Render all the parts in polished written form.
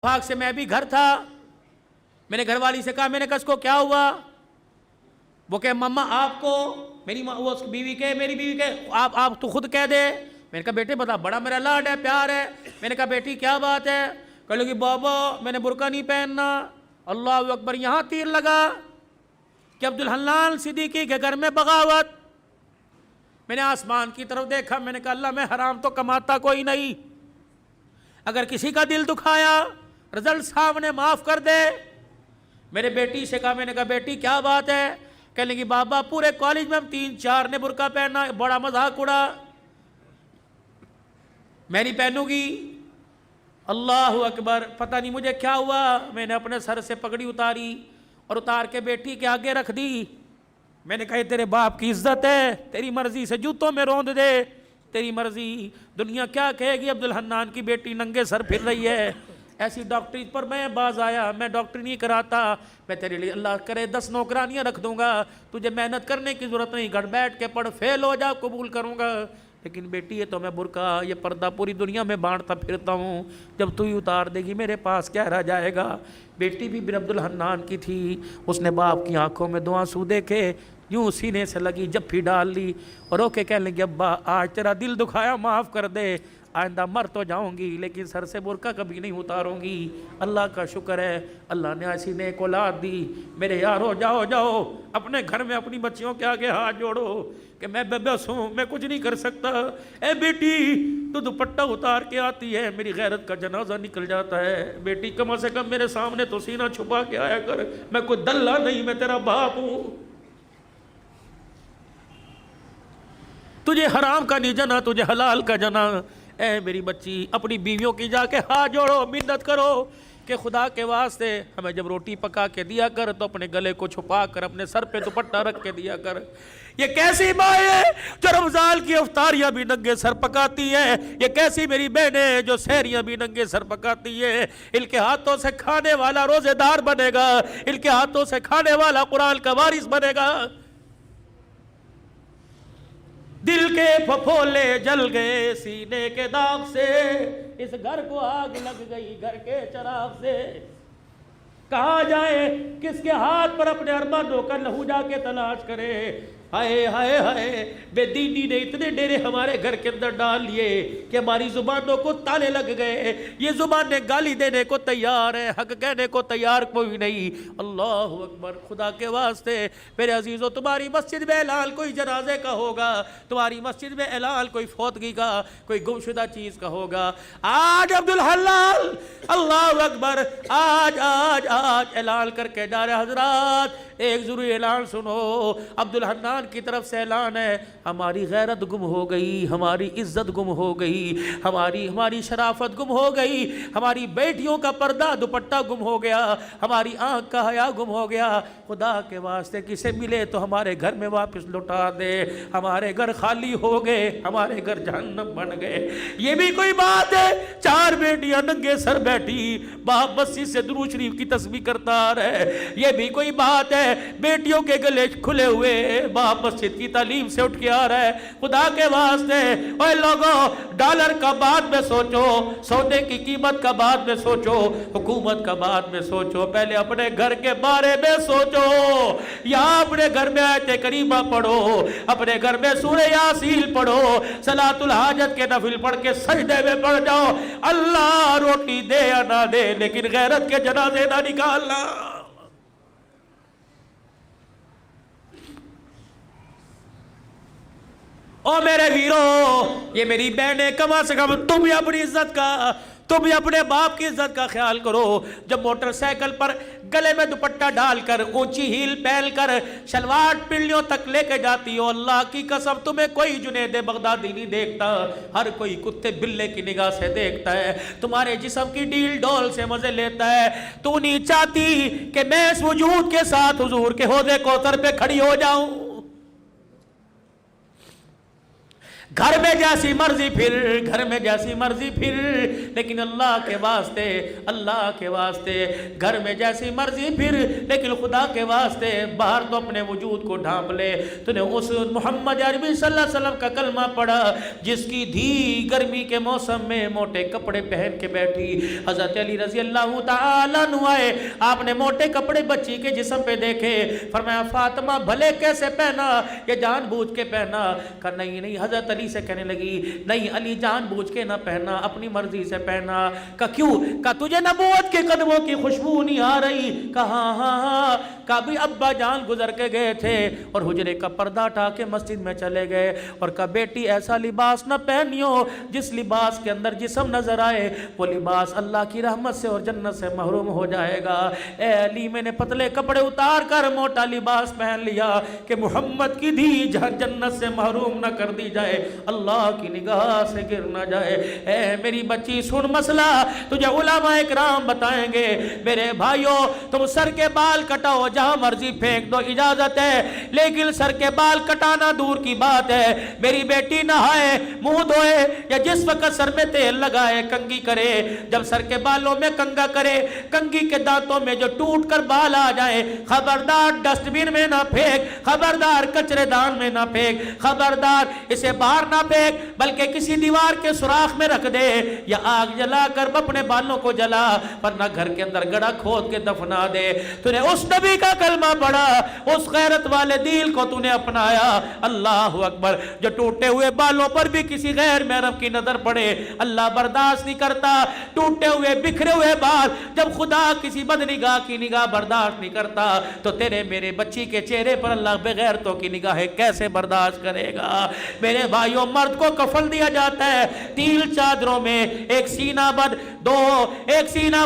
भाग से मैं भी घर था। मैंने घर वाली से कहा, मैंने कहा इसको क्या हुआ? वो कहे मम्मा आपको, मेरी वो बीवी के, मेरी बीवी के, आप तो खुद कह दे। मैंने कहा बेटे बता, बड़ा मेरा लाड है, प्यार है। मैंने कहा बेटी क्या बात है? कह लगी बाबा मैंने बुर्का नहीं पहनना। अल्लाह अकबर। यहाँ तीर लगा कि अब्दुल हन्नान सिद्दीकी के घर में बगावत। मैंने आसमान की तरफ देखा, मैंने कहा अल्लाह मैं हराम तो कमाता कोई नहीं, अगर किसी का दिल दुखाया रिजल्ट सामने माफ कर दे। मेरे बेटी से कहा, मैंने कहा बेटी क्या बात है? कहने लगी बाबा पूरे कॉलेज में हम 3-4 ने बुर्का पहना, बड़ा मजाक उड़ा, मैं नहीं पहनूंगी। अल्लाह अकबर। पता नहीं मुझे क्या हुआ, मैंने अपने सर से पगड़ी उतारी और उतार के बेटी के आगे रख दी। मैंने कहा तेरे बाप की इज्जत है, तेरी मर्जी से जूतों में रौंद दे, तेरी मर्जी, दुनिया क्या कहेगी? अब्दुल हन्नान की बेटी नंगे सर फिर रही है। ऐसी डॉक्टरी पर मैं बाज आया, मैं डॉक्टरी नहीं कराता, मैं तेरे लिए अल्लाह करे 10 नौकरानियां रख दूंगा, तुझे मेहनत करने की जरूरत नहीं, घर बैठ के पढ़, फेल हो जा कबूल करूंगा। लेकिन बेटी ये तो मैं बुर्का ये पर्दा पूरी दुनिया में बांटता फिरता हूँ, जब तू ही उतार देगी मेरे पास क्या रह जाएगा? बेटी भी बिन अब्दुल हन्नान की थी, उसने बाप की आंखों में 2 आंसू देखे, यूं सीने से लगी जफ्फी डाल ली और रोके कहने लगी अब्बा आज तेरा दिल दुखाया माफ़ कर दे, आइंदा मर तो जाऊंगी लेकिन सर से बुर्का कभी नहीं उतारूंगी। अल्लाह का शुक्र है अल्लाह ने ऐसी नेक औलाद दी। मेरे यारो जाओ जाओ अपने घर में अपनी बच्चियों के आगे हाथ जोड़ो कि मैं बेबस हूँ, मैं कुछ नहीं कर सकता। ए बेटी तू दुपट्टा उतार के आती है, मेरी गैरत का जनाजा निकल जाता है। बेटी कम से कम मेरे सामने तो सीना छुपा के आया कर, मैं कोई दल्ला नहीं, मैं तेरा बाप हूँ। तुझे हराम का नहीं जना, तुझे हलाल का जना। ए मेरी बच्ची अपनी बीवियों की जाके हाथ जोड़ो, मिन्नत करो कि खुदा के वास्ते हमें जब रोटी पका के दिया कर तो अपने गले को छुपा कर अपने सर पे दुपट्टा रख के दिया कर। ये कैसी माँ है जो रमजान की इफ्तारियां भी नंगे सर पकाती है? ये कैसी मेरी बहनें जो सहरियां भी नंगे सर पकाती है? इनके हाथों से खाने वाला रोजेदार बनेगा, इनके हाथों से खाने वाला कुरान का वारिस बनेगा। दिल के फफोले जल गए सीने के दाग से, इस घर को आग लग गई घर के चराग से। कहाँ जाए, किसके हाथ पर अपने अरमानों का लहू जाके तलाश करे? हाय हाय हाय, बेदीनी ने इतने डेरे हमारे घर के अंदर डाल लिए कि हमारी जुबानों को ताले लग गए। ये जुबानें गाली देने को तैयार है, हक कहने को तैयार कोई नहीं। अल्लाह अकबर। खुदा के वास्ते मेरे अजीजों, तुम्हारी मस्जिद में ऐलान कोई जनाजे का होगा, तुम्हारी मस्जिद में ऐलान कोई फौतगी का, कोई गुमशुदा चीज का होगा। आज अब्दुल हलाल अल्लाह अकबर आज आज आज ऐलान करके जा रहे हजरात। एक जरूरी ऐलान सुनो, अब्दुल हन्नान की तरफ से ऐलान है, हमारी गैरत गुम हो गई, हमारी इज्जत गुम हो गई, हमारी शराफत गुम हो गई, हमारी बेटियों का पर्दा दुपट्टा गुम हो गया, हमारी आंख का हया गुम हो गया। खुदा के वास्ते किसे मिले तो हमारे घर में वापस लौटा दे। हमारे घर खाली हो गए, हमारे घर जहन्नम बन गए। ये भी कोई बात है? 4 बेटियां नंगे सर बैठी, बाप मस्जिद से दुरूद शरीफ की तस्बीह करता रहे। ये भी कोई बात है? बेटियों के गले खुले हुए, बाप मस्जिद की तालीम से उठ के आ रहा है। खुदा के वास्ते ओए लोगों, डॉलर का बाद में सोचो, सोने की कीमत का बाद में सोचो, हुकूमत का बाद में सोचो, पहले अपने घर के बारे में सोचो। या अपने घर में आयते करीमा पढ़ो, अपने घर में सूरह यासीन पढ़ो, सलातुल हाजत के नफिल पढ़ के सजदे में पढ़ जाओ। अल्लाह रोटी दे या ना दे, लेकिन गैरत के जनाजे ना निकालना। ओ मेरे वीरो, ये मेरी बहनें, कम से कम तुम भी अपनी इज्जत का, तुम भी अपने बाप की इज्जत का ख्याल करो। जब मोटरसाइकिल पर गले में दुपट्टा डालकर, ऊंची हील पहनकर, शलवार पिल्लियों तक लेके जाती हो, अल्लाह की कसम तुम्हें कोई जुनैद बगदादी नहीं देखता, हर कोई कुत्ते बिल्ले की निगाह से देखता है, तुम्हारे जिस्म की डील डोल से मजे लेता है। तू नहीं चाहती कि मैं इस वजूद के साथ हुजूर के हौदे कौसर पे खड़ी हो जाऊं? گھر میں جیسی مرضی پھر، گھر میں جیسی مرضی پھر، لیکن اللہ کے واسطے، اللہ کے واسطے گھر میں جیسی مرضی پھر، لیکن خدا کے واسطے باہر تو اپنے وجود کو ڈھانپ لے۔ تو نے اس محمد عربی صلی اللہ علیہ وسلم کا کلمہ پڑھا جس کی دھی گرمی کے موسم میں موٹے کپڑے پہن کے بیٹھی۔ حضرت علی رضی اللہ تعالیٰ عنہ آئے، آپ نے موٹے کپڑے بچی کے جسم پہ دیکھے، فرمایا فاطمہ بھلے کیسے پہنا، یہ جان بوجھ کے پہنا؟ کہا نہیں نہیں، حضرت علی سے کہنے لگی نہیں علی جان بوجھ کے نہ پہنا، اپنی مرضی سے پہنا۔ کہا کیوں؟ کہا تجھے نبوت کے قدموں کی خوشبو نہیں آ رہی؟ کہا ہاں ہاں۔ کہا بھی ابا جان گزر کے گئے تھے اور حجرے کا پردہ اٹھا کے مسجد میں چلے گئے، اور کہا بیٹی ایسا لباس نہ پہنیو جس لباس کے اندر جسم نظر آئے، وہ لباس اللہ کی رحمت سے اور جنت سے محروم ہو جائے گا۔ اے علی میں نے پتلے کپڑے اتار کر موٹا لباس پہن لیا کہ محمد کی دھی جنت سے محروم نہ کر دی جائے، اللہ کی نگاہ سے گر نہ جائے۔ اے میری بچی سن مسئلہ تجھے علماء اکرام بتائیں گے۔ میرے بھائیوں تم سر کے بال کٹاؤ، جہاں مرضی پھینک دو، اجازت ہے، لیکن سر کے بال کٹانا دور کی بات ہے۔ میری بیٹی نہائے، منہ دھوئے یا جس وقت سر میں تیل لگائے کنگھی کرے، جب سر کے بالوں میں کنگھا کرے، کنگھی کے دانتوں میں جو ٹوٹ کر بال آ جائے، خبردار ڈسٹ بن میں نہ پھینک، خبردار کچرے دان میں نہ پھینک، خبردار اسے باہر نہ پھینک، بلکہ کسی دیوار کے سوراخ میں رکھ دے یا آگ جلا کر اپنے بالوں کو جلا، ورنہ گھر کے اندر گڑھا کھود کے دفنا دے۔ تو نے اس نبی کا کلمہ پڑھا، اس غیرت والے دل کو تو نے اپنایا۔ اللہ اکبر۔ جو ٹوٹے ہوئے بالوں پر بھی کسی غیر محرم کی نظر پڑے اللہ برداشت نہیں کرتا۔ ٹوٹے ہوئے بکھرے ہوئے بال جب خدا کسی بدنگاہ کی نگاہ برداشت نہیں کرتا تو تیرے میرے بچی کے چہرے پر اللہ بغیرتوں کی نگاہیں کیسے برداشت کرے گا؟ میرے بھائیوں مرد کو کفن دیا جاتا ہے 3 چادروں میں، ایک سینہ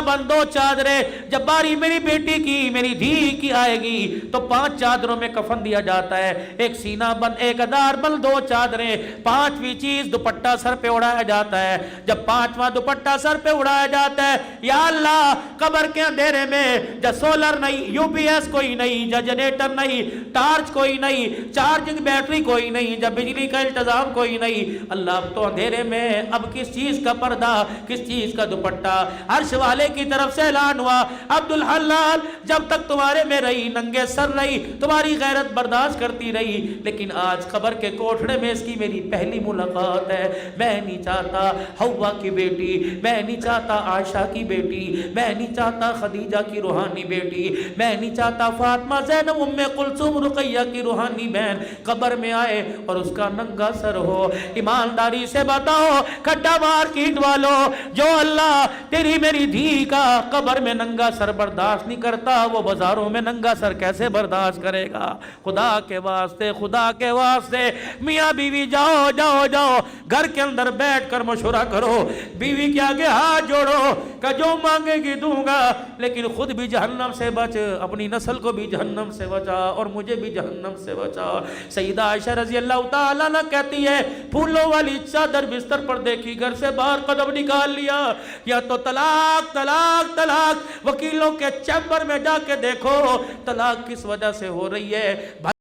بند دو چادریں۔ جب باری میری بیٹی کی میری دھی کی آئے گی تو 5 چادروں میں کفن دیا جاتا ہے، ایک سینہ بند، ایک ادار بند، 2 چادریں، 5ویں چیز دوپٹہ سر پہ اڑایا جاتا ہے۔ جب 5واں دوپٹہ سر پہ اڑایا جاتا ہے، یا اللہ قبر کے اندھیرے میں جب سولر نہیں، یو پی ایس کوئی نہیں، جب جنریٹر نہیں، ٹارچ کوئی نہیں، چارجنگ بیٹری کوئی نہیں، جب بجلی کا انتظام کوئی نہیں، اللہ اب تو اندھیرے میں اب کس چیز کا پردہ، کس چیز کا دوپٹہ؟ عرش والے کی طرف سے اعلان ہوا عبدالحلال جب تک تمہارے میں رہی ننگے سر رہی، تمہاری غیرت برداشت کرتی رہی، لیکن آج قبر کے کوٹھڑے میں اس کی میری پہلی ملاقات ہے۔ میں نہیں چاہتا حوا کی بیٹی، میں نہیں چاہتا عائشہ کی بیٹی، میں نہیں چاہتا خدیجہ کی روحانی بیٹی، میں نہیں چاہتا فاطمہ زینب ام کلثوم رقیہ کی روحانی بہن قبر میں آئے اور اس کا ننگا سر ہو۔ ایمانداری سے بتاؤ کھڈا مار کیٹ والو، جو اللہ تیری میری دھی کا قبر میں ننگا سر برداشت نہیں کرتا، وہ بازاروں میں ننگا سر کیسے برداشت کرے گا؟ خدا کے واسطے، خدا کے واسطے میاں بیوی جاؤ جاؤ جاؤ گھر کے اندر بیٹھ کر مشورہ کرو، بیوی کے آگے ہاتھ جوڑو کہ جو مانگے گی دوں گا، لیکن خود بھی جہنم سے بچ، اپنی نسل کو بھی جہنم سے بچا اور مجھے بھی جہنم سے بچا۔ سیدہ عائشہ رضی اللہ تعالیٰ عنہ کہتی ہے پھولوں والی چادر بستر پر دیکھی، گھر سے باہر قدم نکال لیا، یا تو طلاق طلاق طلاق، وکیلوں کے چیمبر میں جا کے دیکھو طلاق کس وجہ سے ہو رہی ہے۔